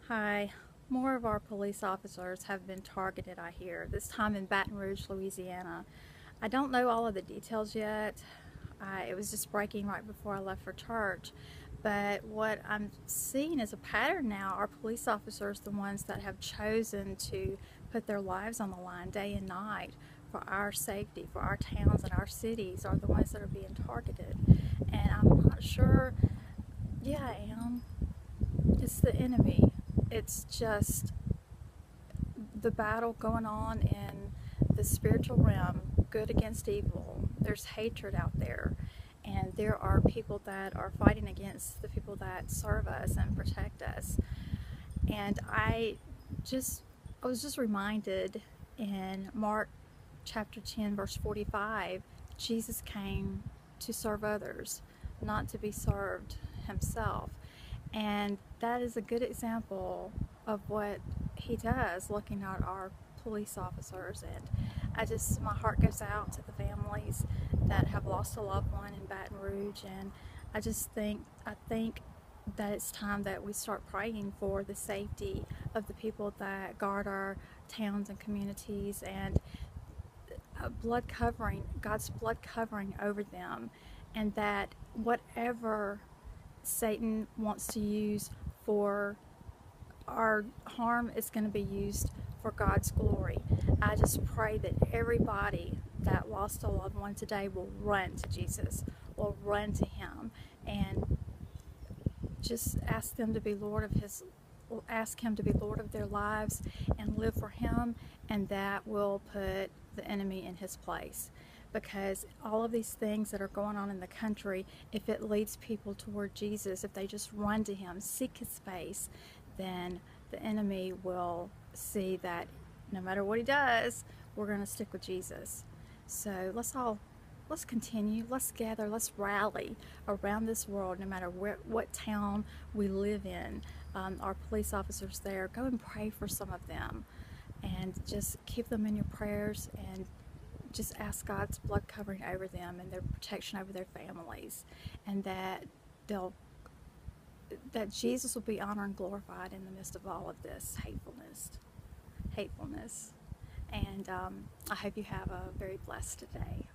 Hi. More of our police officers have been targeted, I hear, this time in Baton Rouge, Louisiana. I don't know all of the details yet. It was just breaking right before I left for church. But what I'm seeing is a pattern now. Our police officers, the ones that have chosen to put their lives on the line day and night for our safety, for our towns and our cities, are the ones that are being targeted. And I'm not sure. Yeah, I am. It's the enemy. It's just the battle going on in the spiritual realm, good against evil. There's hatred out there, and there are people that are fighting against the people that serve us and protect us. And I was just reminded in Mark chapter 10 verse 45, Jesus came to serve others, not to be served himself. And that is a good example of what he does, looking at our police officers. And my heart goes out to the families that have lost a loved one in Baton Rouge. And I think that it's time that we start praying for the safety of the people that guard our towns and communities, and blood covering, God's blood covering over them, and that whatever Satan wants to use for our harm is going to be used for God's glory. I just pray that everybody that lost a loved one today will run to Jesus, will run to Him, and just ask Him to be Lord of their lives and live for Him, and that will put the enemy in his place. Because all of these things that are going on in the country, if it leads people toward Jesus, if they just run to Him, seek His face, then the enemy will see that no matter what he does, we're going to stick with Jesus. So let's continue, let's gather, let's rally around this world, no matter what town we live in. Our police officers there, go and pray for some of them, and just keep them in your prayers, and just ask God's blood covering over them and their protection over their families, and that Jesus will be honored and glorified in the midst of all of this hatefulness. And I hope you have a very blessed day.